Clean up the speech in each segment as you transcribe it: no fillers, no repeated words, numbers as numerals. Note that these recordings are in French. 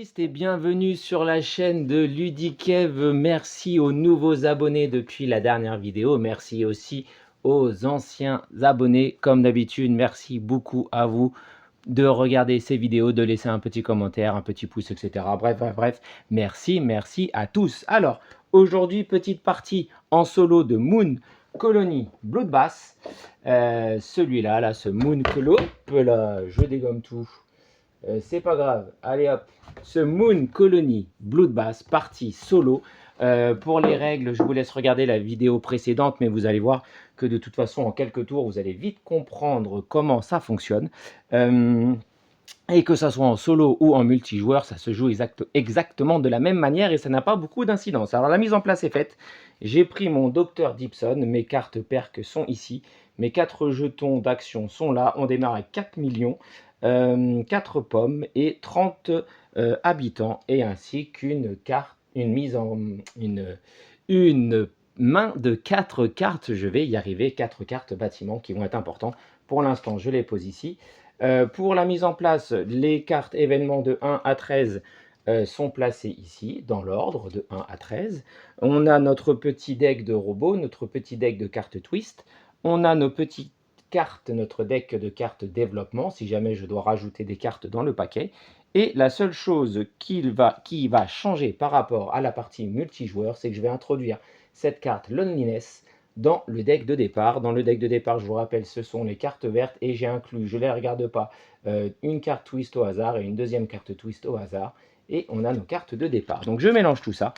Et bienvenue sur la chaîne de Ludikev. Merci aux nouveaux abonnés depuis la dernière vidéo. Merci aussi aux anciens abonnés. Comme d'habitude, merci beaucoup à vous de regarder ces vidéos, de laisser un petit commentaire, un petit pouce, etc. Bref. Merci à tous. Alors, aujourd'hui, petite partie en solo de Moon Colony Bloodbath. Celui-là, là, ce Moon Colo. Là, je dégomme tout. C'est pas grave, allez hop, ce Moon Colony Bloodbath, partie solo. Pour les règles, je vous laisse regarder la vidéo précédente, mais vous allez voir que de toute façon, en quelques tours, vous allez vite comprendre comment ça fonctionne. Et que ça soit en solo ou en multijoueur, ça se joue exactement de la même manière et ça n'a pas beaucoup d'incidence. Alors la mise en place est faite. J'ai pris mon Dr Dibson, mes cartes perques sont ici, mes 4 jetons d'action sont là. On démarre avec 4 millions, 4 pommes et 30 habitants, et ainsi qu'une carte, une main de 4 cartes. Je vais y arriver, 4 cartes bâtiments qui vont être importants. Pour l'instant, je les pose ici. Pour la mise en place, les cartes événements de 1 à 13 sont placées ici, dans l'ordre de 1 à 13. On a notre petit deck de robots, notre petit deck de cartes twist. On a nos petites cartes, notre deck de cartes développement, si jamais je dois rajouter des cartes dans le paquet. Et la seule chose qui va changer par rapport à la partie multijoueur, c'est que je vais introduire cette carte Loneliness dans le deck de départ. Dans le deck de départ, je vous rappelle, ce sont les cartes vertes et j'ai inclus, je ne les regarde pas, une carte twist au hasard et une deuxième carte twist au hasard. Et on a nos cartes de départ. Donc je mélange tout ça.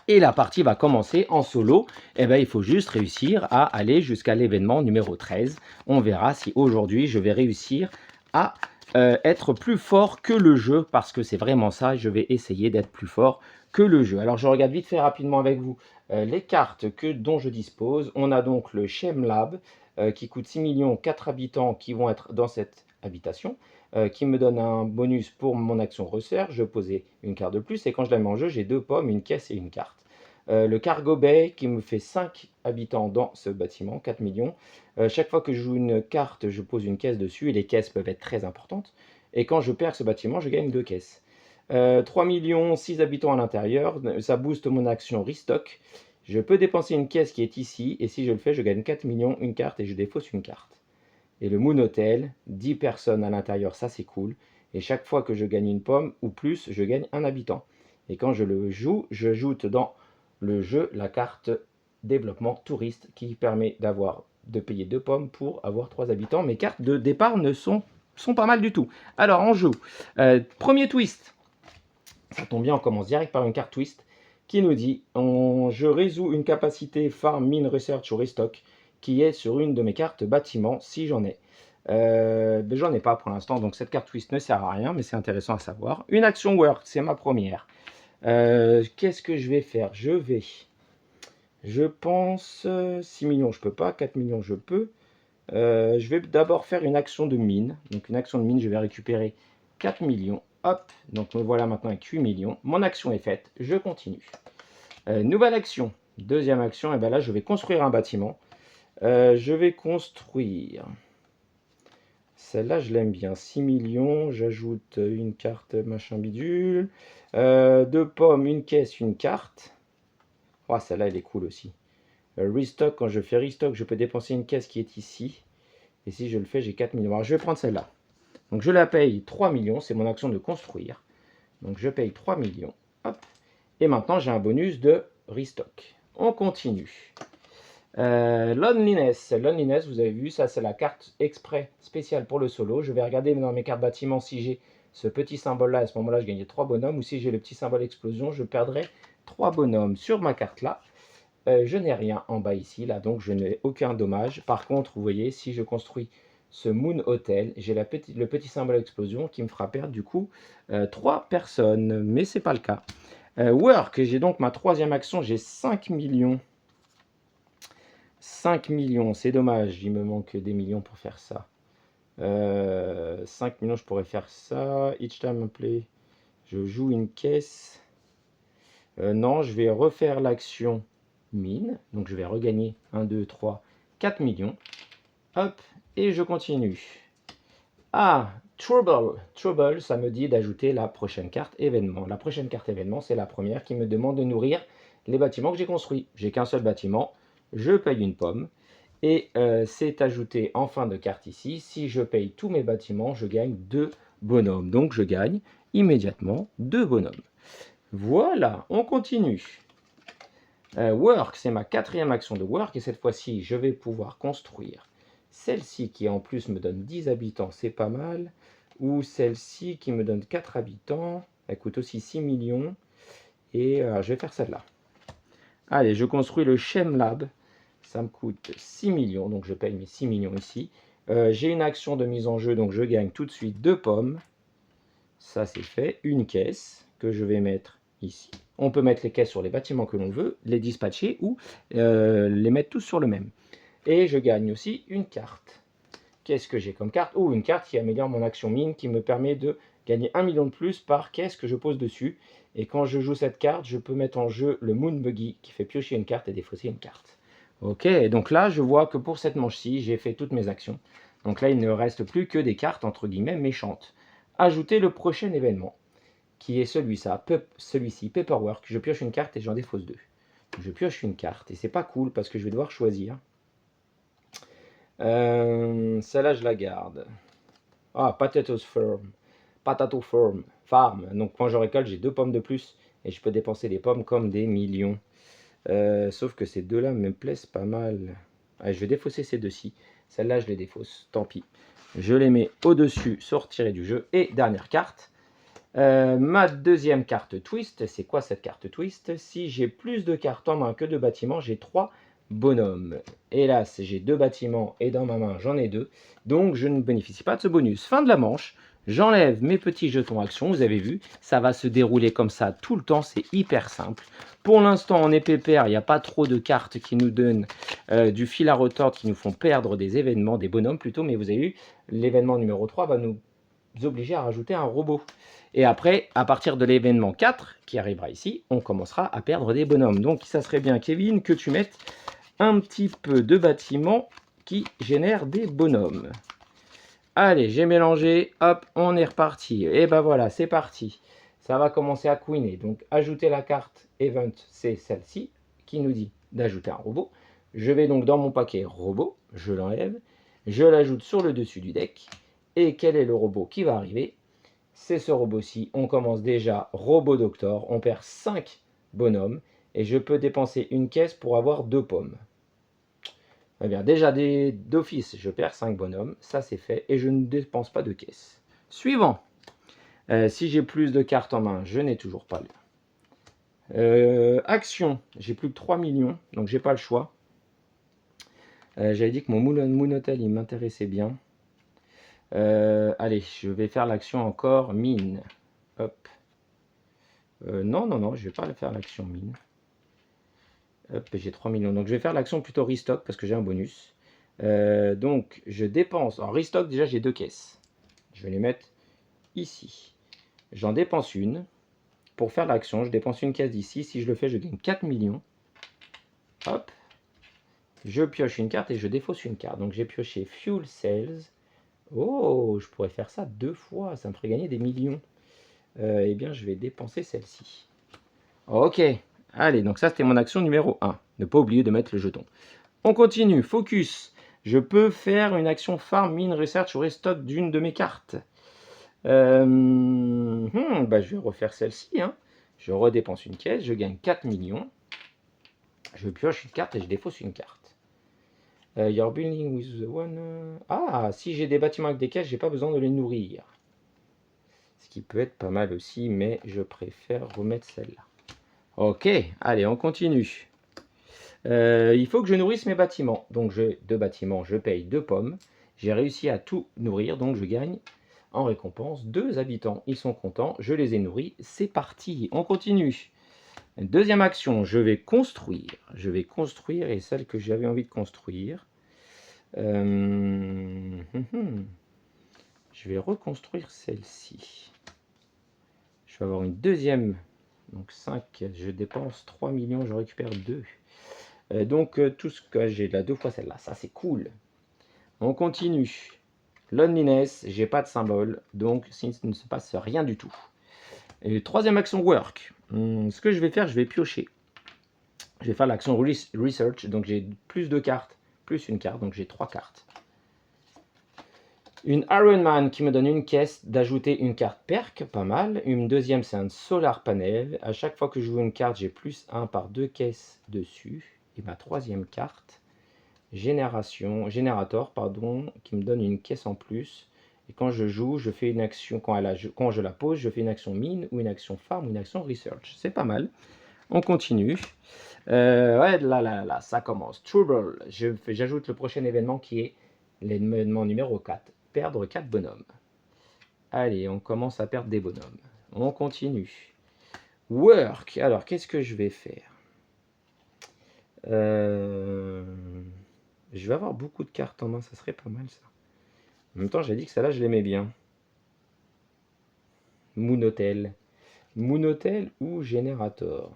Et la partie va commencer en solo. Et bien, il faut juste réussir à aller jusqu'à l'événement numéro 13. On verra si aujourd'hui, je vais réussir à être plus fort que le jeu. Parce que c'est vraiment ça, je vais essayer d'être plus fort que le jeu. Alors, je regarde vite fait rapidement avec vous les cartes dont je dispose. On a donc le Shem Lab qui coûte 6 millions, 4 habitants qui vont être dans cette habitation. Qui me donne un bonus pour mon action resserre. Je posais une carte de plus et quand je la mets en jeu, j'ai 2 pommes, une caisse et une carte. Le Cargo Bay qui me fait 5 habitants dans ce bâtiment, 4 millions. Chaque fois que je joue une carte, je pose une caisse dessus et les caisses peuvent être très importantes. Et quand je perds ce bâtiment, je gagne 2 caisses. 3 millions, 6 habitants à l'intérieur, ça booste mon action restock. Je peux dépenser une caisse qui est ici et si je le fais, je gagne 4 millions, une carte et je défausse une carte. Et le Moon Hotel, 10 personnes à l'intérieur, ça c'est cool. Et chaque fois que je gagne une pomme ou plus, je gagne un habitant. Et quand je le joue, j'ajoute dans le jeu la carte développement touriste qui permet de payer 2 pommes pour avoir 3 habitants. Mes cartes de départ sont pas mal du tout. Alors on joue. Premier twist. Ça tombe bien, on commence direct par une carte twist qui nous dit je résous une capacité farm, mine, research ou restock qui est sur une de mes cartes bâtiments si j'en ai. J'en ai pas pour l'instant, donc cette carte twist ne sert à rien, mais c'est intéressant à savoir. Une action work, c'est ma première. Qu'est-ce que je vais faire? Je pense 6 millions, je peux pas, 4 millions, je peux. Je vais d'abord faire une action de mine. Donc une action de mine, je vais récupérer 4 millions. Hop, donc me voilà maintenant avec 8 millions. Mon action est faite, je continue. Nouvelle action, deuxième action, et bien là je vais construire un bâtiment. Je vais construire, celle-là je l'aime bien, 6 millions, j'ajoute une carte machin bidule, 2 pommes, une caisse, une carte. Oh, celle-là elle est cool aussi. Restock, quand je fais restock, je peux dépenser une caisse qui est ici. Et si je le fais, j'ai 4 millions. Alors je vais prendre celle-là. Donc je la paye 3 millions, c'est mon action de construire. Donc je paye 3 millions. Hop. Et maintenant j'ai un bonus de restock. On continue. Loneliness. Loneliness, vous avez vu, ça c'est la carte exprès spéciale pour le solo. Je vais regarder dans mes cartes bâtiments si j'ai ce petit symbole là. À ce moment-là, je gagnais 3 bonhommes. Ou si j'ai le petit symbole explosion, je perdrai 3 bonhommes. Sur ma carte là, je n'ai rien en bas ici, là, donc je n'ai aucun dommage. Par contre, vous voyez, si je construis ce Moon Hotel, j'ai le petit symbole explosion qui me fera perdre du coup 3 personnes, mais c'est pas le cas. Work, j'ai donc ma troisième action, j'ai 5 millions. 5 millions, c'est dommage, il me manque des millions pour faire ça. 5 millions, je pourrais faire ça. Each time I play, je joue une caisse. Non, je vais refaire l'action mine. Donc je vais regagner 1, 2, 3, 4 millions. Hop, et je continue. Ah, Trouble. Trouble, ça me dit d'ajouter la prochaine carte événement. La prochaine carte événement, c'est la première qui me demande de nourrir les bâtiments que j'ai construits. J'ai qu'un seul bâtiment, je paye une pomme. Et c'est ajouté en fin de carte ici. Si je paye tous mes bâtiments, je gagne 2 bonhommes. Donc je gagne immédiatement 2 bonhommes. Voilà, on continue. Work, c'est ma quatrième action de work. Et cette fois-ci, je vais pouvoir construire celle-ci qui en plus me donne 10 habitants, c'est pas mal. Ou celle-ci qui me donne 4 habitants. Elle coûte aussi 6 millions. Et je vais faire celle-là. Allez, je construis le Shem Lab. Ça me coûte 6 millions, donc je paye mes 6 millions ici. J'ai une action de mise en jeu, donc je gagne tout de suite 2 pommes. Ça, c'est fait. Une caisse que je vais mettre ici. On peut mettre les caisses sur les bâtiments que l'on veut, les dispatcher ou les mettre tous sur le même. Et je gagne aussi une carte. Qu'est-ce que j'ai comme carte? Une carte qui améliore mon action mine, qui me permet de gagner 1 million de plus par caisse que je pose dessus. Et quand je joue cette carte, je peux mettre en jeu le Moon Buggy, qui fait piocher une carte et défausser une carte. Ok, donc là, je vois que pour cette manche-ci, j'ai fait toutes mes actions. Donc là, il ne reste plus que des cartes, entre guillemets, méchantes. Ajouter le prochain événement, qui est celui-ci, Paperwork. Je pioche une carte et j'en défausse 2. Je pioche une carte, et c'est pas cool, parce que je vais devoir choisir. Celle-là, je la garde. Potato Farm. Donc quand je récolte, j'ai 2 pommes de plus, et je peux dépenser des pommes comme des millions. Sauf que ces deux-là me plaisent pas mal. Je vais défausser ces deux-ci. Celle-là, je les défausse. Tant pis. Je les mets au-dessus, sortirez du jeu. Et dernière carte. Ma deuxième carte twist. C'est quoi cette carte twist? Si j'ai plus de cartes en main que de bâtiments, j'ai 3 bonhommes. Hélas, j'ai 2 bâtiments et dans ma main, j'en ai 2. Donc, je ne bénéficie pas de ce bonus. Fin de la manche. J'enlève mes petits jetons actions, vous avez vu, ça va se dérouler comme ça tout le temps, c'est hyper simple. Pour l'instant, on est pépère, il n'y a pas trop de cartes qui nous donnent du fil à retordre, qui nous font perdre des événements, des bonhommes plutôt, mais vous avez vu, l'événement numéro 3 va nous obliger à rajouter un robot. Et après, à partir de l'événement 4, qui arrivera ici, on commencera à perdre des bonhommes. Donc ça serait bien, Kevin, que tu mettes un petit peu de bâtiments qui génèrent des bonhommes. Allez, j'ai mélangé, hop, on est reparti. Et ben voilà, c'est parti. Ça va commencer à queener. Donc, ajouter la carte Event, c'est celle-ci, qui nous dit d'ajouter un robot. Je vais donc dans mon paquet robot, je l'enlève, je l'ajoute sur le dessus du deck. Et quel est le robot qui va arriver? C'est ce robot-ci. On commence déjà Robot Doctor, on perd 5 bonhommes, et je peux dépenser une caisse pour avoir 2 pommes. Eh bien, déjà d'office, je perds 5 bonhommes, ça c'est fait, et je ne dépense pas de caisse. Suivant. Si j'ai plus de cartes en main, je n'ai toujours pas action, j'ai plus que 3 millions, donc j'ai pas le choix. J'avais dit que mon Moon Hotel, il m'intéressait bien. Allez, je vais faire l'action encore mine. Hop. Non, je vais pas faire l'action mine. Hop, j'ai 3 millions. Donc je vais faire l'action plutôt restock parce que j'ai un bonus. Donc je dépense. En restock, déjà j'ai 2 caisses. Je vais les mettre ici. J'en dépense une. Pour faire l'action, je dépense une caisse d'ici. Si je le fais, je gagne 4 millions. Hop. Je pioche une carte et je défausse une carte. Donc j'ai pioché Fuel Sales. Oh, je pourrais faire ça 2 fois. Ça me ferait gagner des millions. Eh bien, je vais dépenser celle-ci. Ok. Allez, donc ça, c'était mon action numéro 1. Ne pas oublier de mettre le jeton. On continue. Focus. Je peux faire une action farm, mine, research ou restock d'une de mes cartes. Je vais refaire celle-ci. Je redépense une caisse. Je gagne 4 millions. Je pioche une carte et je défausse une carte. Your building with the one... si j'ai des bâtiments avec des caisses, j'ai pas besoin de les nourrir. Ce qui peut être pas mal aussi, mais je préfère remettre celle-là. Ok, allez, on continue. Il faut que je nourrisse mes bâtiments. Donc, j'ai 2 bâtiments, je paye 2 pommes. J'ai réussi à tout nourrir, donc je gagne en récompense 2 habitants. Ils sont contents, je les ai nourris. C'est parti, on continue. Deuxième action, je vais construire. Je vais construire, et celle que j'avais envie de construire. Je vais reconstruire celle-ci. Je vais avoir une deuxième. Donc 5, je dépense 3 millions, je récupère 2. Donc tout ce que j'ai là, 2 fois celle-là, ça c'est cool. On continue. Loneliness, j'ai pas de symbole, donc il ne se passe rien du tout. Et troisième action, work. Ce que je vais faire, je vais piocher. Je vais faire l'action research, donc j'ai plus de cartes, plus une carte, donc j'ai 3 cartes. Une Iron Man qui me donne une caisse, d'ajouter une carte perk, pas mal. Une deuxième, c'est un solar panel. À chaque fois que je joue une carte, j'ai plus 1 par 2 caisses dessus. Et ma troisième carte, générateur, qui me donne une caisse en plus. Et quand je joue, je fais une action, quand je la pose, je fais une action mine ou une action farm ou une action research. C'est pas mal. On continue. Ouais, là, ça commence. Trouble. J'ajoute le prochain événement qui est l'événement numéro 4. Perdre 4 bonhommes. Allez, on commence à perdre des bonhommes. On continue. Work. Alors, qu'est-ce que je vais faire? Je vais avoir beaucoup de cartes en main, ça serait pas mal ça. En même temps, j'ai dit que celle-là, je l'aimais bien. Moon Hotel. Moon Hotel ou Générateur?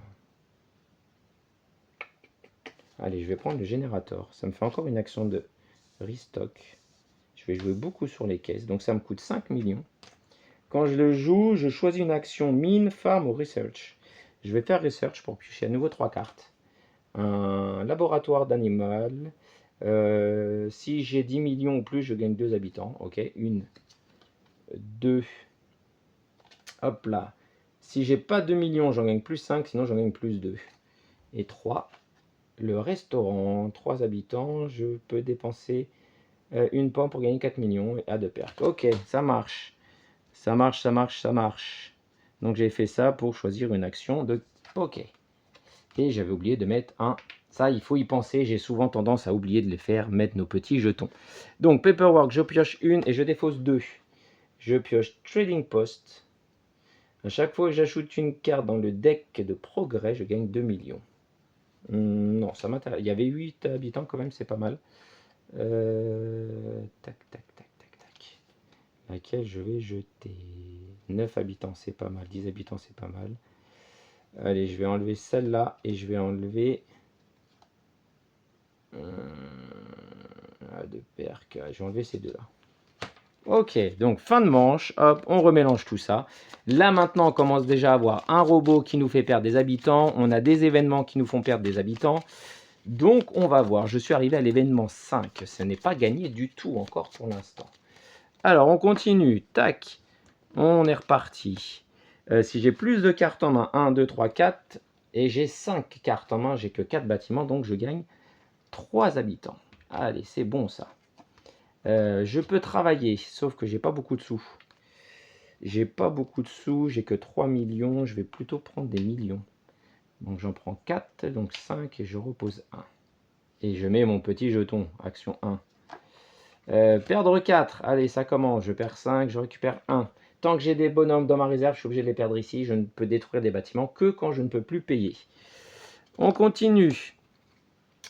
Allez, je vais prendre le Générateur. Ça me fait encore une action de restock. Je vais jouer beaucoup sur les caisses, donc ça me coûte 5 millions. Quand je le joue, je choisis une action mine, farm ou research. Je vais faire research pour piocher à nouveau 3 cartes. Un laboratoire d'animal. Si j'ai 10 millions ou plus, je gagne 2 habitants. Ok, 1, 2. Hop là. Si j'ai pas 2 millions, j'en gagne plus 5, sinon j'en gagne plus 2. Et 3. Le restaurant, 3 habitants, je peux dépenser une pomme pour gagner 4 millions et à 2 pertes. Ok, ça marche. Ça marche, ça marche, ça marche. Donc j'ai fait ça pour choisir une action de poker. Et j'avais oublié de mettre un... Ça, il faut y penser. J'ai souvent tendance à oublier de les faire, mettre nos petits jetons. Donc Paperwork, je pioche une et je défausse 2. Je pioche Trading Post. À chaque fois que j'ajoute une carte dans le deck de progrès, je gagne 2 millions. Non, ça m'intéresse. Il y avait 8 habitants quand même, c'est pas mal. Tac, tac, tac, tac, tac. Laquelle je vais jeter? 9 habitants, c'est pas mal. 10 habitants, c'est pas mal. Allez, je vais enlever celle-là et je vais enlever... de perc. Je vais enlever ces deux-là. Ok, donc fin de manche. Hop, on remélange tout ça. Là, maintenant, on commence déjà à avoir un robot qui nous fait perdre des habitants. On a des événements qui nous font perdre des habitants. Donc, on va voir. Je suis arrivé à l'événement 5. Ce n'est pas gagné du tout encore pour l'instant. Alors, on continue. Tac. On est reparti. Si j'ai plus de cartes en main, 1, 2, 3, 4, et j'ai 5 cartes en main, j'ai que 4 bâtiments, donc je gagne 3 habitants. Allez, c'est bon ça. Je peux travailler, sauf que j'ai pas beaucoup de sous. J'ai pas beaucoup de sous, j'ai que 3 millions, je vais plutôt prendre des millions. Donc j'en prends 4, donc 5, et je repose 1. Et je mets mon petit jeton, action 1. Perdre 4, allez, ça commence, je perds 5, je récupère 1. Tant que j'ai des bonhommes dans ma réserve, je suis obligé de les perdre ici. Je ne peux détruire des bâtiments que quand je ne peux plus payer. On continue.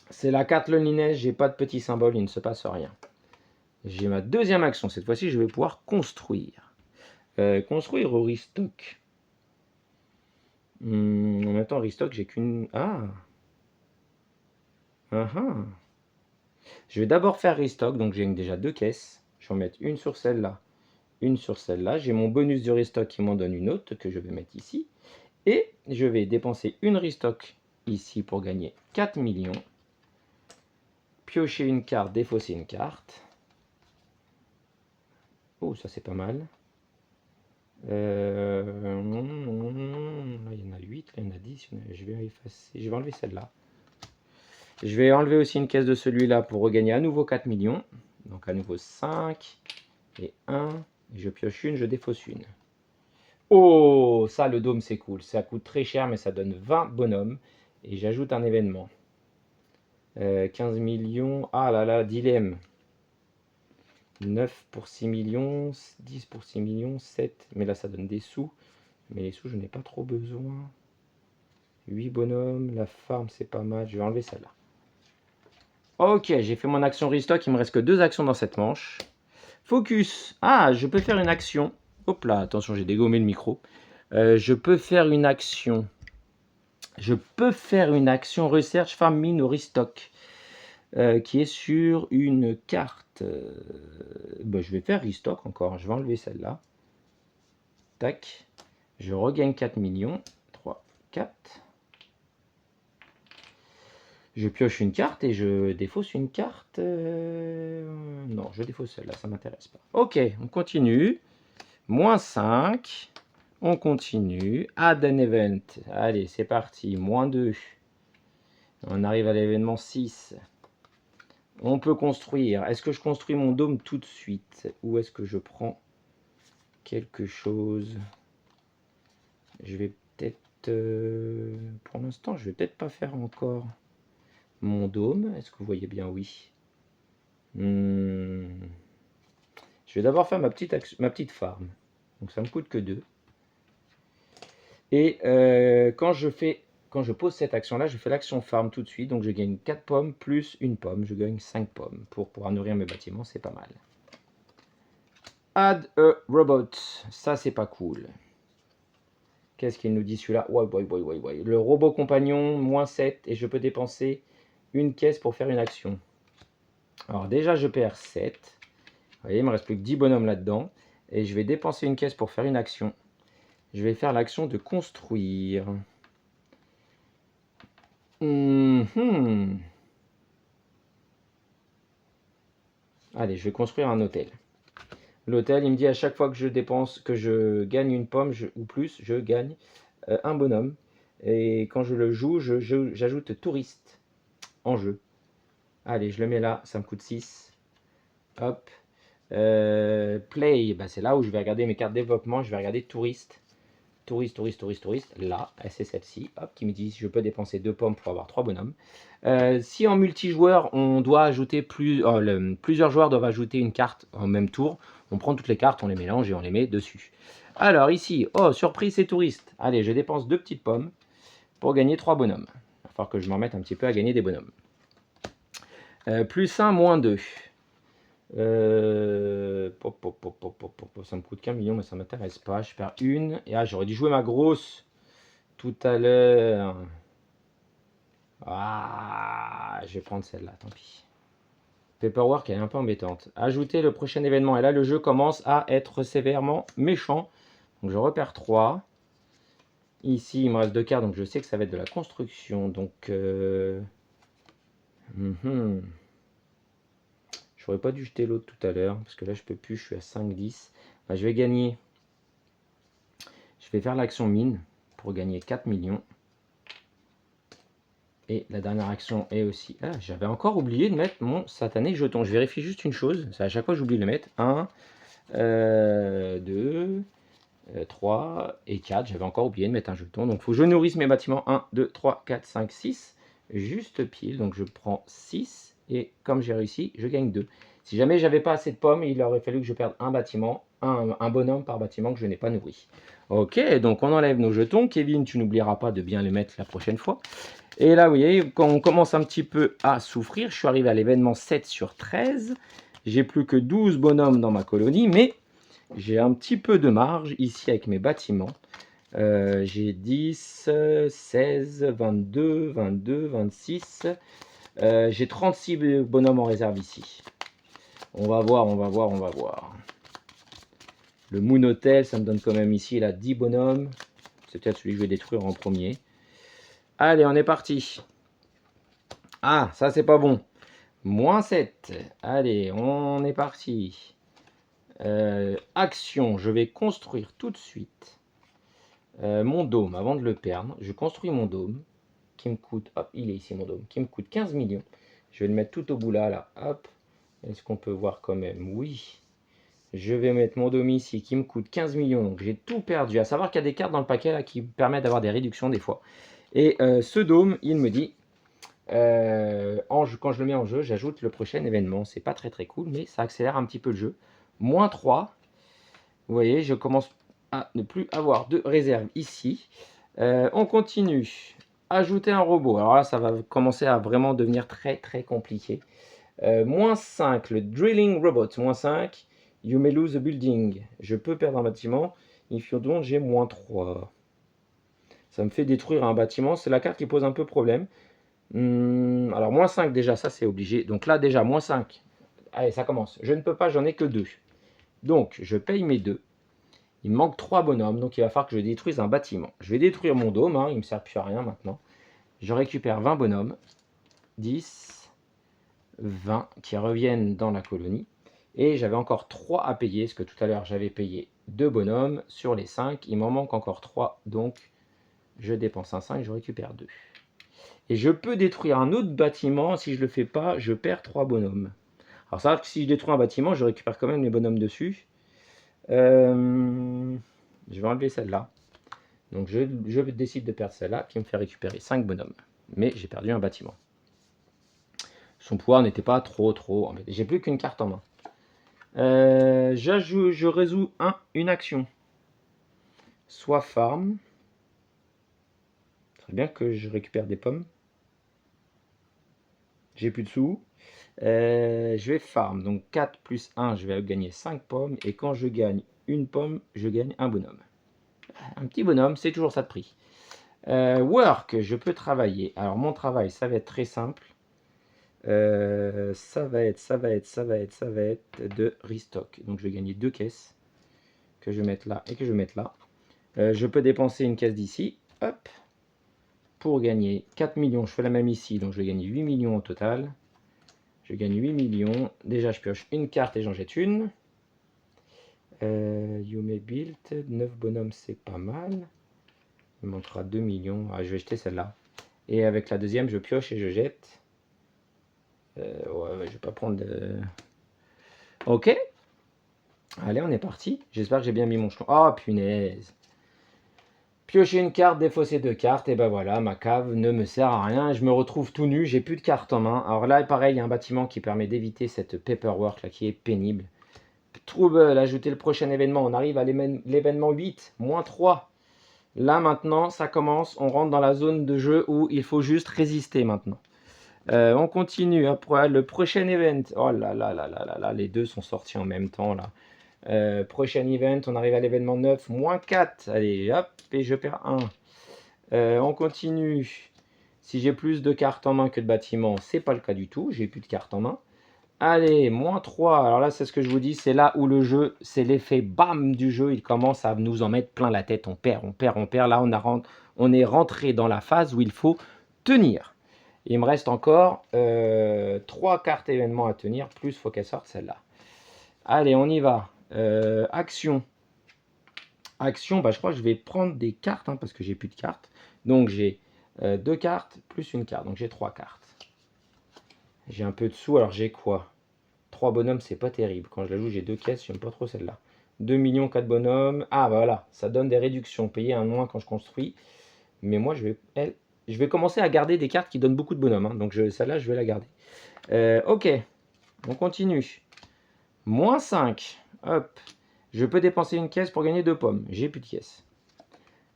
C'est la carte Loneliness, j'ai pas de petit symbole, il ne se passe rien. J'ai ma deuxième action. Cette fois-ci, je vais pouvoir construire. Construire au restock. En même temps, restock, j'ai qu'une... Ah. Je vais d'abord faire restock, donc j'ai déjà 2 caisses. Je vais en mettre une sur celle-là, une sur celle-là. J'ai mon bonus de restock qui m'en donne une autre que je vais mettre ici. Et je vais dépenser une restock ici pour gagner 4 millions. Piocher une carte, défausser une carte. Oh, ça c'est pas mal. Là, il y en a 8, là, il y en a 10. Je vais effacer. Je vais enlever celle-là. Je vais enlever aussi une caisse de celui-là pour regagner à nouveau 4 millions. Donc à nouveau 5 et 1. Je pioche une, je défausse une. Oh, ça, le dôme, c'est cool. Ça coûte très cher, mais ça donne 20 bonhommes. Et j'ajoute un événement. 15 millions. Ah là là, dilemme. 9 pour 6 millions. 10 pour 6 millions. 7. Mais là, ça donne des sous. Mais les sous, je n'ai pas trop besoin. 8 bonhommes. La farm, c'est pas mal. Je vais enlever celle-là. Ok, j'ai fait mon action restock. Il me reste que 2 actions dans cette manche. Focus. Ah, je peux faire une action. Hop là, attention, j'ai dégommé le micro. Je peux faire une action. Je peux faire une action research farm mine ou restock. qui est sur une carte. Je vais faire restock encore. Je vais enlever celle-là. Tac. Je regagne 4 millions. 3, 4. Je pioche une carte et je défausse une carte. Non, je défausse celle-là, ça ne m'intéresse pas. Ok, on continue. Moins 5. On continue. Add an event. Allez, c'est parti. Moins 2. On arrive à l'événement 6. On peut construire. Est-ce que je construis mon dôme tout de suite? Ou est-ce que je prends quelque chose? Je vais peut-être... pour l'instant, je vais peut-être pas faire encore mon dôme. Est-ce que vous voyez bien? Oui. Je vais d'abord faire ma petite farm. Donc ça me coûte que 2. Et quand je pose cette action-là, je fais l'action farm tout de suite. Donc je gagne 4 pommes plus une pomme. Je gagne 5 pommes pour pouvoir nourrir mes bâtiments. C'est pas mal. Add a robot. Ça, c'est pas cool. Qu'est-ce qu'il nous dit celui-là? Ouais. Le robot compagnon, moins 7. Et je peux dépenser une caisse pour faire une action. Alors déjà, je perds 7. Vous voyez, il me reste plus que 10 bonhommes là-dedans. Et je vais dépenser une caisse pour faire une action. Je vais faire l'action de construire. Allez, je vais construire un hôtel. L'hôtel, il me dit à chaque fois que je dépense, que je gagne une pomme ou plus, je gagne un bonhomme. Et quand je le joue, j'ajoute touriste en jeu. Allez, je le mets là, ça me coûte 6. Hop. Play, c'est là où je vais regarder mes cartes développement. Je vais regarder touriste. Touriste. Là, c'est celle-ci. Hop, qui me dit si je peux dépenser 2 pommes pour avoir 3 bonhommes. Si en multijoueur, on doit ajouter plusieurs joueurs doivent ajouter une carte en même tour, on prend toutes les cartes, on les mélange et on les met dessus. Alors ici, oh, surprise, c'est touriste. Allez, je dépense 2 petites pommes pour gagner 3 bonhommes. Il va falloir que je m'en remette un petit peu à gagner des bonhommes. Plus 1, moins 2. Ça me coûte qu'un million, mais ça m'intéresse pas. Je perds une. Et j'aurais dû jouer ma grosse tout à l'heure. Je vais prendre celle-là, tant pis. Paperwork, elle est un peu embêtante. Ajouter le prochain événement. Et là, le jeu commence à être sévèrement méchant. Donc, je repère 3. Ici, il me reste 2 cartes, donc je sais que ça va être de la construction. Donc, j'aurais pas dû jeter l'autre tout à l'heure, parce que là, je peux plus, je suis à 5, 10. Je vais gagner. Je vais faire l'action mine pour gagner 4 millions. Et la dernière action est aussi... j'avais encore oublié de mettre mon satané jeton. Je vérifie juste une chose. C'est à chaque fois que j'oublie de le mettre. 1, 2, 3 et 4. J'avais encore oublié de mettre un jeton. Donc, il faut que je nourrisse mes bâtiments. 1, 2, 3, 4, 5, 6. Juste pile. Donc, je prends 6. Et comme j'ai réussi, je gagne 2. Si jamais j'avais pas assez de pommes, il aurait fallu que je perde un bâtiment. Un bonhomme par bâtiment que je n'ai pas nourri. Ok, donc on enlève nos jetons. Kevin, tu n'oublieras pas de bien les mettre la prochaine fois. Et là, vous voyez, quand on commence un petit peu à souffrir, je suis arrivé à l'événement 7 sur 13. J'ai plus que 12 bonhommes dans ma colonie, mais j'ai un petit peu de marge ici avec mes bâtiments. J'ai 10, 16, 22, 26. J'ai 36 bonhommes en réserve ici. On va voir. Le Moon Hotel, ça me donne quand même ici, là, 10 bonhommes. C'est peut-être celui que je vais détruire en premier. Allez, on est parti. Ça c'est pas bon. Moins 7. Allez, on est parti. Action, je vais construire tout de suite mon dôme avant de le perdre. Je construis mon dôme qui me coûte... Hop, il est ici mon dôme. Qui me coûte 15 millions. Je vais le mettre tout au bout là. Hop. Est-ce qu'on peut voir quand même? Oui. Je vais mettre mon dôme ici qui me coûte 15 millions. Donc j'ai tout perdu. À savoir qu'il y a des cartes dans le paquet là, qui permettent d'avoir des réductions des fois. Et ce dôme, il me dit... quand je le mets en jeu, j'ajoute le prochain événement. C'est pas très cool, mais ça accélère un petit peu le jeu. Moins 3. Vous voyez, je commence à ne plus avoir de réserve ici. On continue. Ajouter un robot. Alors là, ça va commencer à vraiment devenir très compliqué. Moins 5, le drilling robot. Moins 5, you may lose a building. Je peux perdre un bâtiment. If you don't, j'ai moins 3. Ça me fait détruire un bâtiment. C'est la carte qui pose un peu problème. Alors, moins 5 déjà, ça c'est obligé. Donc là, déjà, moins 5. Allez, ça commence. Je ne peux pas, j'en ai que 2. Donc, je paye mes 2. Il me manque 3 bonhommes, donc il va falloir que je détruise un bâtiment. Je vais détruire mon dôme, hein, il ne me sert plus à rien maintenant. Je récupère 20 bonhommes. 10, 20 qui reviennent dans la colonie. Et j'avais encore 3 à payer, parce que tout à l'heure j'avais payé 2 bonhommes sur les 5. Il m'en manque encore 3, donc je dépense un 5, je récupère 2. Et je peux détruire un autre bâtiment, si je ne le fais pas, je perds 3 bonhommes. Alors ça, si je détruis un bâtiment, je récupère quand même les bonhommes dessus. Je vais enlever celle-là. Donc je décide de perdre celle-là, qui me fait récupérer 5 bonhommes. Mais j'ai perdu un bâtiment. Son pouvoir n'était pas trop embêté. J'ai plus qu'une carte en main. Je résous une action. Soit farm. Très bien que je récupère des pommes. J'ai plus de sous. Je vais farm. Donc 4 plus 1, je vais gagner 5 pommes. Et quand je gagne une pomme, je gagne un bonhomme. Un petit bonhomme, c'est toujours ça de prix. Work, je peux travailler. Alors mon travail, ça va être très simple. Ça va être de restock. Donc je vais gagner 2 caisses que je vais mettre là et que je vais mettre là. Je peux dépenser une caisse d'ici, hop, pour gagner 4 millions. Je fais la même ici, donc je vais gagner 8 millions au total. Je gagne 8 millions. Déjà, je pioche une carte et j'en jette une. You may build, 9 bonhommes, c'est pas mal. Il me manquera 2 millions. Ah, je vais jeter celle-là. Et avec la deuxième, je pioche et je jette. Ouais, je vais pas prendre de... Ok. Allez, on est parti. J'espère que j'ai bien mis mon jeton. Oh, punaise. Piocher une carte, défausser 2 cartes. Et ben voilà, ma cave ne me sert à rien. Je me retrouve tout nu. J'ai plus de cartes en main. Alors là, pareil, il y a un bâtiment qui permet d'éviter cette paperwork là qui est pénible. Trouble, ajouter le prochain événement. On arrive à l'événement 8, moins 3. Là, maintenant, ça commence. On rentre dans la zone de jeu où il faut juste résister maintenant. On continue. Après le prochain event. Oh là là là là là là, les deux sont sortis en même temps là. Prochain event, on arrive à l'événement 9, moins 4. Allez, hop, et je perds 1. On continue. Si j'ai plus de cartes en main que de bâtiments, c'est pas le cas du tout. J'ai plus de cartes en main. Allez, moins 3. Alors là, c'est ce que je vous dis, c'est là où le jeu, c'est l'effet bam du jeu. Il commence à nous en mettre plein la tête. On perd, on perd, on perd. Là, on est rentré dans la phase où il faut tenir. Il me reste encore 3 cartes événements à tenir, plus il faut qu'elle sorte celle-là. Allez, on y va. Action. Action, bah, je crois que je vais prendre des cartes, hein, parce que j'ai plus de cartes. Donc j'ai 2 cartes, plus une carte. Donc j'ai 3 cartes. J'ai un peu de sous, alors j'ai quoi? 3 bonhommes, c'est pas terrible. Quand je la joue, j'ai 2 caisses, j'aime pas trop celle-là. 2 millions, 4 bonhommes. Ah, bah voilà, ça donne des réductions. Payer un moins quand je construis. Mais moi, je vais commencer à garder des cartes qui donnent beaucoup de bonhommes. Hein. Donc celle-là, je vais la garder. Ok, on continue. Moins 5. Hop. Je peux dépenser une caisse pour gagner 2 pommes. J'ai plus de caisse.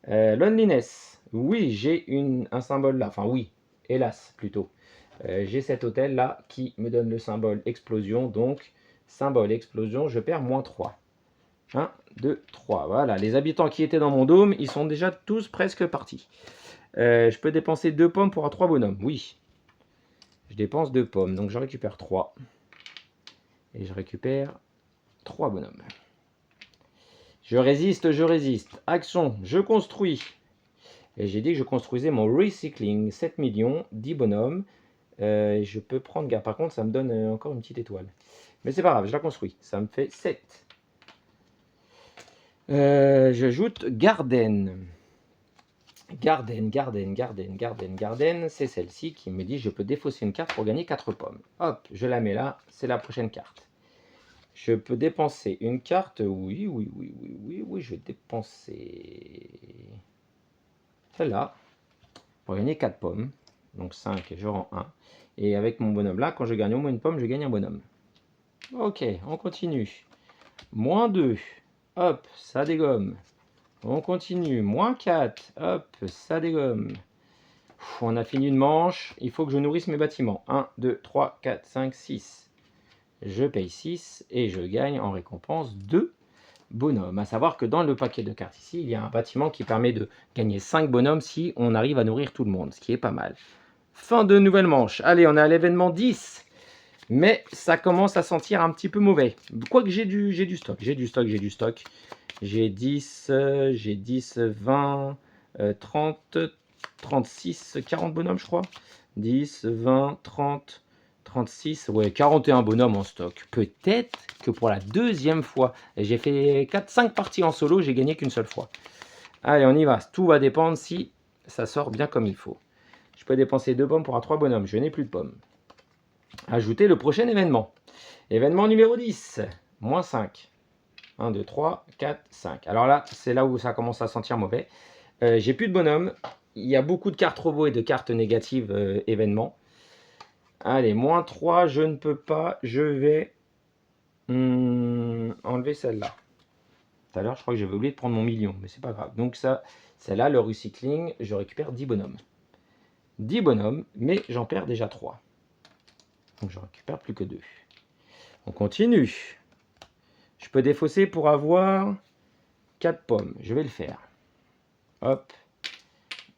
Loneliness. Oui, j'ai un symbole là. Enfin oui, hélas plutôt. J'ai cet hôtel là qui me donne le symbole explosion. Donc, symbole explosion, je perds moins 3. 1, 2, 3. Voilà, les habitants qui étaient dans mon dôme, ils sont déjà tous presque partis. Je peux dépenser 2 pommes pour 3 bonhommes. Oui. Je dépense 2 pommes. Donc, je récupère 3. Et je récupère 3 bonhommes. Je résiste, je résiste. Action, je construis. Et j'ai dit que je construisais mon recycling. 7 millions, 10 bonhommes. Je peux prendre garde. Par contre, ça me donne encore une petite étoile. Mais c'est pas grave, je la construis. Ça me fait 7. J'ajoute Garden. Garden, c'est celle-ci qui me dit je peux défausser une carte pour gagner 4 pommes. Hop, je la mets là, c'est la prochaine carte. Je peux dépenser une carte, oui, je vais dépenser celle-là pour gagner 4 pommes. Donc 5, je rends 1. Et avec mon bonhomme là, quand je gagne au moins une pomme, je gagne un bonhomme. Ok, on continue. Moins 2, hop, ça dégomme. On continue, moins 4, hop, ça dégomme. On a fini une manche, il faut que je nourrisse mes bâtiments. 1, 2, 3, 4, 5, 6. Je paye 6 et je gagne en récompense 2 bonhommes. À savoir que dans le paquet de cartes ici, il y a un bâtiment qui permet de gagner 5 bonhommes si on arrive à nourrir tout le monde, ce qui est pas mal. Fin de nouvelle manche. Allez, on est à l'événement 10. Mais ça commence à sentir un petit peu mauvais. Quoique j'ai du stock. J'ai du stock. J'ai 10, 20, 30, 36, 40 bonhommes, je crois. 10, 20, 30, 36. Ouais, 41 bonhommes en stock. Peut-être que pour la deuxième fois, j'ai fait 4-5 parties en solo, j'ai gagné qu'une seule fois. Allez, on y va. Tout va dépendre si ça sort bien comme il faut. Je peux dépenser 2 pommes pour un 3 bonhommes. Je n'ai plus de pommes. Ajouter le prochain événement. Événement numéro 10. Moins 5. 1, 2, 3, 4, 5. Alors là, c'est là où ça commence à sentir mauvais. J'ai plus de bonhomme. Il y a beaucoup de cartes robots et de cartes négatives événements. Allez, moins 3, je ne peux pas. Je vais enlever celle-là. Tout à l'heure, je crois que j'avais oublié de prendre mon million, mais c'est pas grave. Donc ça, celle-là, le recycling, je récupère 10 bonhommes. 10 bonhommes, mais j'en perds déjà 3. Donc je récupère plus que 2. On continue. Je peux défausser pour avoir 4 pommes. Je vais le faire. Hop.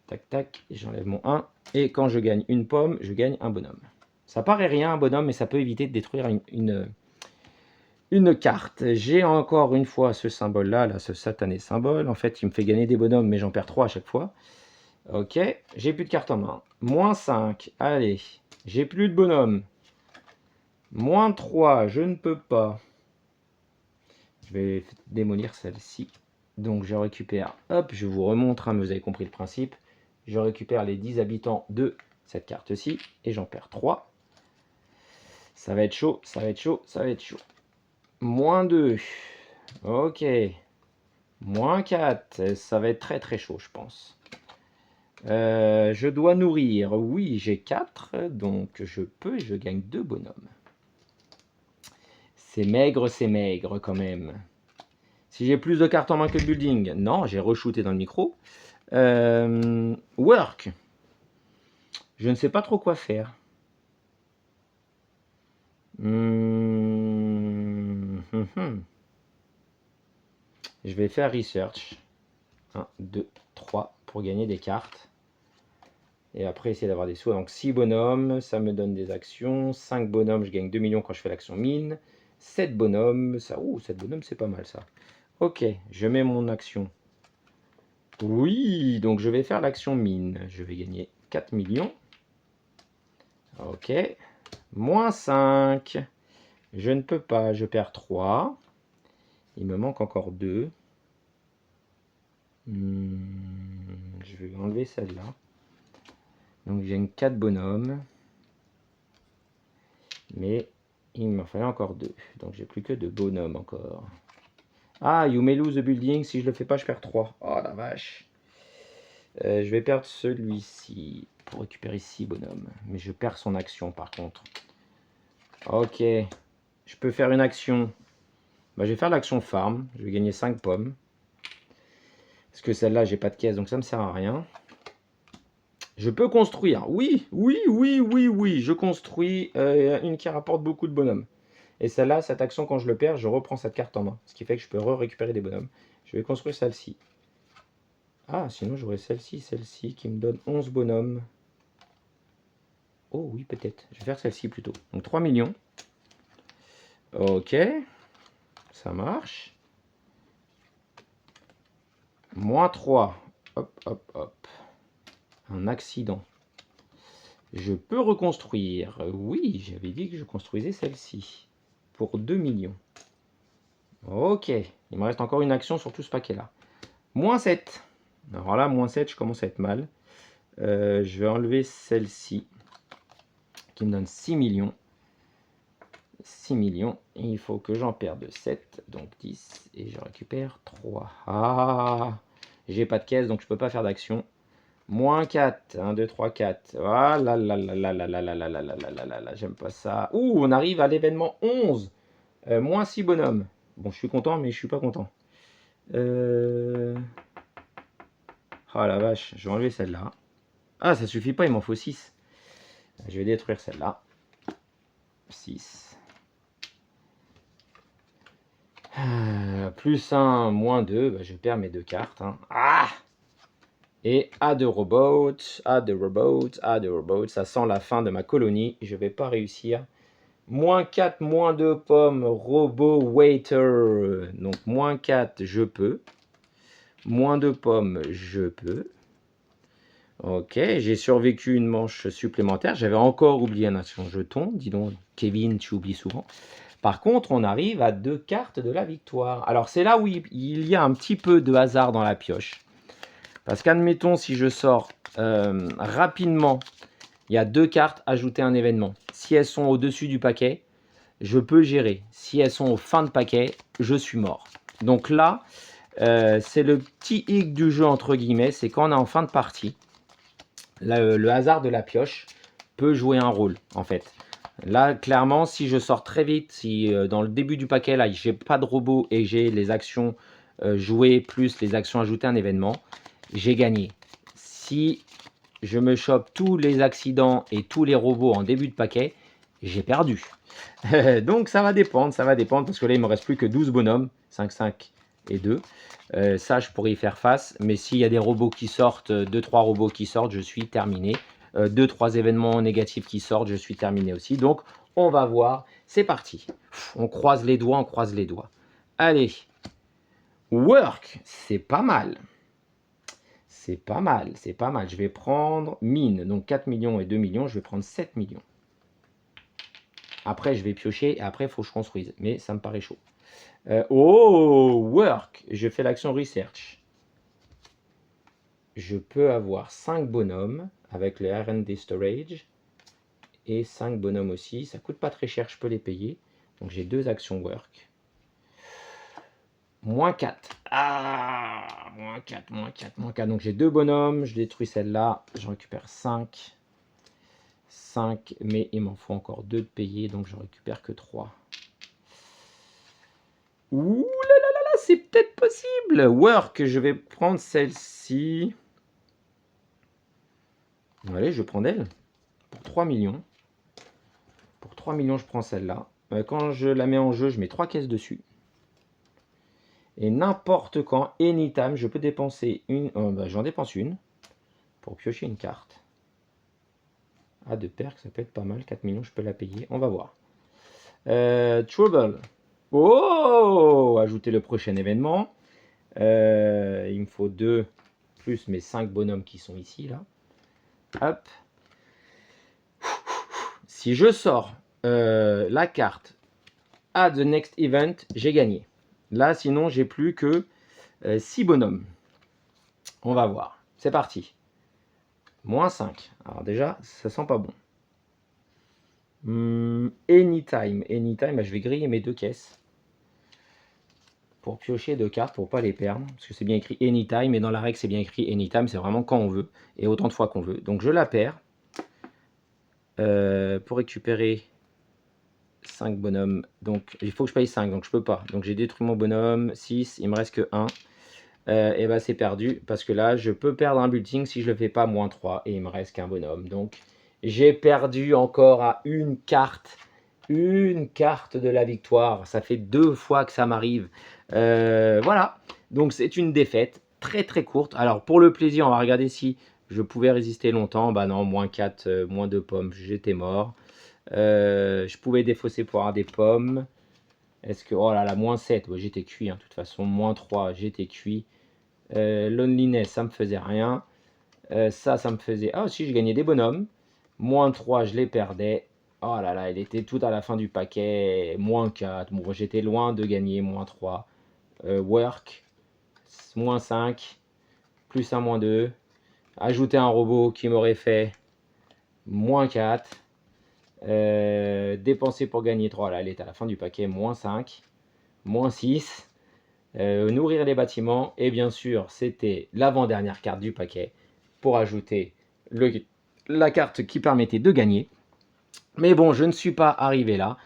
Tac, tac. J'enlève mon 1. Et quand je gagne une pomme, je gagne un bonhomme. Ça paraît rien un bonhomme, mais ça peut éviter de détruire une carte. J'ai encore une fois ce symbole-là, là, ce satané symbole. En fait, il me fait gagner des bonhommes, mais j'en perds 3 à chaque fois. Ok. J'ai plus de cartes en main. Moins 5. Allez. J'ai plus de bonhomme. Moins 3. Je ne peux pas. Je vais démolir celle-ci. Donc je récupère, hop, je vous remontre, hein, mais vous avez compris le principe. Je récupère les 10 habitants de cette carte-ci et j'en perds 3. Ça va être chaud, ça va être chaud, ça va être chaud. Moins 2. Ok. Moins 4. Ça va être très très chaud, je pense. Je dois nourrir. Oui, j'ai 4, donc je peux et je gagne 2 bonhommes. C'est maigre quand même. Si j'ai plus de cartes en main que de building, non, j'ai re-shooté dans le micro. Work. Je ne sais pas trop quoi faire. Je vais faire research. 1, 2, 3 pour gagner des cartes. Et après essayer d'avoir des sous. Donc 6 bonhommes, ça me donne des actions. 5 bonhommes, je gagne 2 millions quand je fais l'action mine. 7 bonhommes, ça, 7 bonhommes, c'est pas mal ça. Ok, je mets mon action. Oui, donc je vais faire l'action mine. Je vais gagner 4 millions. Ok. Moins 5. Je ne peux pas, je perds 3. Il me manque encore 2. Je vais enlever celle-là. Donc j'ai 4 bonhommes. Mais il m'en fallait encore 2. Donc j'ai plus que 2 bonhommes encore. Ah, you may lose the building. Si je le fais pas, je perds 3. Oh la vache. Je vais perdre celui-ci pour récupérer 6 bonhommes. Mais je perds son action par contre. Ok. Je peux faire une action. Bah, je vais faire l'action farm. Je vais gagner 5 pommes. Parce que celle-là, j'ai pas de caisse, donc ça me sert à rien. Je peux construire. Oui. Je construis une qui rapporte beaucoup de bonhommes. Et celle-là, cette action, quand je le perds, je reprends cette carte en main. Ce qui fait que je peux récupérer des bonhommes. Je vais construire celle-ci. Ah, sinon j'aurais celle-ci qui me donne 11 bonhommes. Oh oui, peut-être. Je vais faire celle-ci plutôt. Donc 3 millions. Ok. Ça marche. Moins 3. Hop. Un accident. Je peux reconstruire. Oui, j'avais dit que je construisais celle-ci. Pour 2 millions. Ok. Il me reste encore une action sur tout ce paquet-là. Moins 7. Alors là, moins 7, je commence à être mal. Je vais enlever celle-ci. Qui me donne 6 millions. 6 millions. Et il faut que j'en perde 7. Donc 10. Et je récupère 3. Ah, j'ai pas de caisse, donc je peux pas faire d'action. Moins 4. 1, 2, 3, 4. Ah là là là là là là là là là là là là là. J'aime pas ça. Ouh, on arrive à l'événement 11. Moins 6 bonhommes. Bon, je suis content, mais je suis pas content. Ah la vache, je vais enlever celle-là. Ah, ça suffit pas, il m'en faut 6. Je vais détruire celle-là. 6. Plus 1, moins 2, bah, je perds mes 2 cartes. Hein. Ah! Et add a robot, add a robot, add a robot. Ça sent la fin de ma colonie. Je vais pas réussir. -4, -2 pommes, robot waiter. Donc -4, je peux. -2 pommes, je peux. Ok, j'ai survécu une manche supplémentaire. J'avais encore oublié un action jeton. Dis donc, Kevin, tu oublies souvent. Par contre, on arrive à 2 cartes de la victoire. Alors, c'est là où il y a un petit peu de hasard dans la pioche. Parce qu'admettons, si je sors rapidement, il y a 2 cartes, ajouter un événement. Si elles sont au-dessus du paquet, je peux gérer. Si elles sont au fin de paquet, je suis mort. Donc là, c'est le petit hic du jeu, entre guillemets, c'est quand on est en fin de partie. Le hasard de la pioche peut jouer un rôle, en fait. Là, clairement, si je sors très vite, si dans le début du paquet, là, j'ai pas de robot et j'ai les actions jouées plus les actions ajouter un événement, j'ai gagné. Si je me chope tous les accidents et tous les robots en début de paquet, j'ai perdu. Donc ça va dépendre, parce que là, il me reste plus que 12 bonhommes, 5, 5 et 2. Ça, je pourrais y faire face, mais s'il y a des robots qui sortent, 2-3 robots qui sortent, je suis terminé. 2-3 événements négatifs qui sortent, je suis terminé aussi. Donc, on va voir. C'est parti. On croise les doigts, on croise les doigts. Allez. Work, c'est pas mal. C'est pas mal, c'est pas mal. Je vais prendre mine, donc 4 millions et 2 millions, je vais prendre 7 millions. Après, je vais piocher et après, il faut que je construise. Mais ça me paraît chaud. Work, je fais l'action research. Je peux avoir 5 bonhommes avec le R&D storage et 5 bonhommes aussi. Ça coûte pas très cher, je peux les payer. Donc j'ai 2 actions work. -4. Ah, -4, -4. Donc j'ai 2 bonhommes, je détruis celle-là, je récupère 5. 5, mais il m'en faut encore 2 de payer, donc je récupère que 3. Ouh là là là là, c'est peut-être possible. Work, je vais prendre celle-ci. Allez, je prends elle. Pour 3 millions. Pour 3 millions, je prends celle-là. Quand je la mets en jeu, je mets 3 caisses dessus. Et n'importe quand, anytime, je peux dépenser une. J'en dépense une pour piocher une carte. Ah, de paire, ça peut être pas mal. 4 millions, je peux la payer. On va voir. Trouble. Oh, ajouter le prochain événement. Il me faut 2 plus mes 5 bonhommes qui sont ici, là. Hop. Si je sors la carte Add the next event, j'ai gagné. Là, sinon, j'ai plus que 6 bonhommes. On va voir. C'est parti. -5. Alors déjà, ça sent pas bon. Anytime. Anytime, je vais griller mes 2 caisses. Pour piocher 2 cartes, pour pas les perdre. Parce que c'est bien écrit anytime, et dans la règle, c'est bien écrit anytime. C'est vraiment quand on veut, et autant de fois qu'on veut. Donc je la perds. Pour récupérer 5 bonhommes. Donc il faut que je paye 5, donc je peux pas. Donc j'ai détruit mon bonhomme. 6, il me reste que 1. Et ben c'est perdu, parce que là, je peux perdre un building si je le fais pas -3, et il me reste qu'un bonhomme. Donc j'ai perdu encore à une carte de la victoire. Ça fait 2 fois que ça m'arrive. Voilà, donc c'est une défaite très très courte. Alors pour le plaisir, on va regarder si je pouvais résister longtemps. Bah non, -4, -2 pommes, j'étais mort. Je pouvais défausser pour avoir des pommes. Est-ce que... Oh là là, -7, ouais, j'étais cuit, hein, de toute façon. -3, j'étais cuit. Loneliness, ça me faisait rien. Ça me faisait... Ah si, je gagnais des bonhommes. -3, je les perdais. Oh là là, il était tout à la fin du paquet. -4. Bon, j'étais loin de gagner. -3. Work. -5. Plus 1, -2. Ajouter un robot qui m'aurait fait -4. Dépenser pour gagner 3. Là, elle est à la fin du paquet. -5. -6. Nourrir les bâtiments. Et bien sûr, c'était l'avant-dernière carte du paquet pour ajouter la carte qui permettait de gagner. Mais bon, je ne suis pas arrivé là.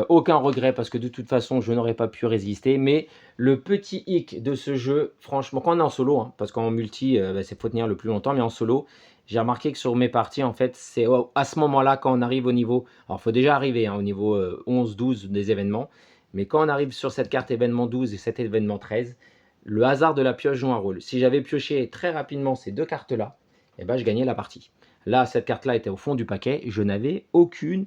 Aucun regret, parce que de toute façon, je n'aurais pas pu résister. Mais le petit hic de ce jeu, franchement, quand on est en solo, hein, parce qu'en multi, c'est faut tenir le plus longtemps, mais en solo, j'ai remarqué que sur mes parties, en fait, c'est à ce moment-là, quand on arrive au niveau... Alors, il faut déjà arriver au niveau 11-12 des événements. Mais quand on arrive sur cette carte événement 12 et cet événement 13, le hasard de la pioche joue un rôle. Si j'avais pioché très rapidement ces deux cartes-là, eh ben, je gagnais la partie. Là, cette carte-là était au fond du paquet, je n'avais aucune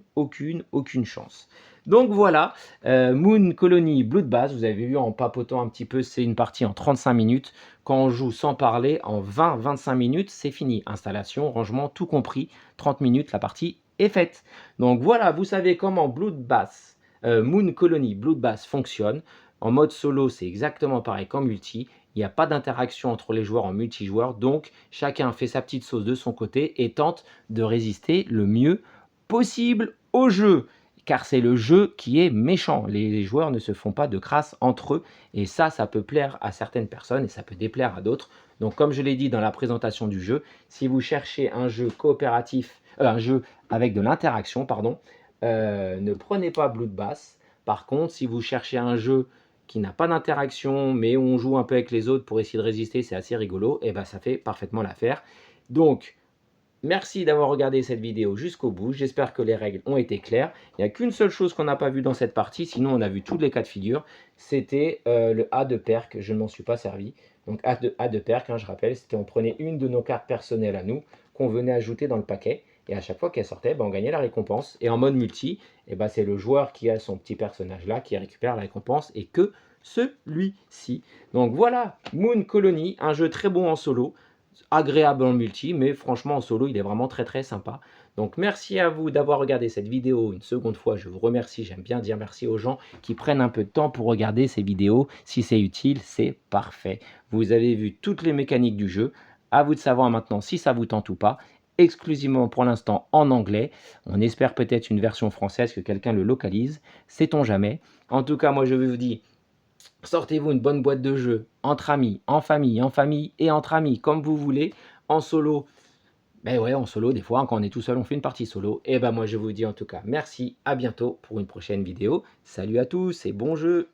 chance. Donc voilà, Moon Colony Bloodbath, vous avez vu en papotant un petit peu, c'est une partie en 35 minutes. Quand on joue sans parler, en 20-25 minutes, c'est fini. Installation, rangement, tout compris, 30 minutes, la partie est faite. Donc voilà, vous savez comment Bloodbath, Moon Colony Bloodbath fonctionne. En mode solo, c'est exactement pareil qu'en multi. Il n'y a pas d'interaction entre les joueurs en multijoueur, donc chacun fait sa petite sauce de son côté et tente de résister le mieux possible au jeu. Car c'est le jeu qui est méchant. Les joueurs ne se font pas de crasse entre eux. Et ça peut plaire à certaines personnes et ça peut déplaire à d'autres. Donc comme je l'ai dit dans la présentation du jeu, si vous cherchez un jeu coopératif, un jeu avec de l'interaction, pardon, ne prenez pas Bloodbath. Par contre, si vous cherchez un jeu qui n'a pas d'interaction, mais on joue un peu avec les autres pour essayer de résister, c'est assez rigolo, et ben ça fait parfaitement l'affaire. Donc, merci d'avoir regardé cette vidéo jusqu'au bout, j'espère que les règles ont été claires. Il n'y a qu'une seule chose qu'on n'a pas vu dans cette partie, sinon on a vu tous les cas de figure, c'était le A de perque, je ne m'en suis pas servi. Donc A de perque, hein, je rappelle, c'était on prenait une de nos cartes personnelles à nous, qu'on venait ajouter dans le paquet, et à chaque fois qu'elle sortait, ben, on gagnait la récompense. Et en mode multi, ben, c'est le joueur qui a son petit personnage là qui récupère la récompense, et que celui-ci. Donc voilà, Moon Colony, un jeu très bon en solo, agréable en multi, mais franchement en solo il est vraiment très sympa. Donc merci à vous d'avoir regardé cette vidéo une seconde fois, je vous remercie, j'aime bien dire merci aux gens qui prennent un peu de temps pour regarder ces vidéos. Si c'est utile, c'est parfait. Vous avez vu toutes les mécaniques du jeu, à vous de savoir maintenant si ça vous tente ou pas, exclusivement pour l'instant en anglais. On espère peut-être une version française, que quelqu'un le localise, sait-on jamais. En tout cas, moi je vous dis, sortez-vous une bonne boîte de jeux entre amis, en famille et entre amis, comme vous voulez. En solo, ben ouais, en solo, des fois, hein, quand on est tout seul, on fait une partie solo. Et ben moi, je vous dis en tout cas merci, à bientôt pour une prochaine vidéo. Salut à tous et bon jeu!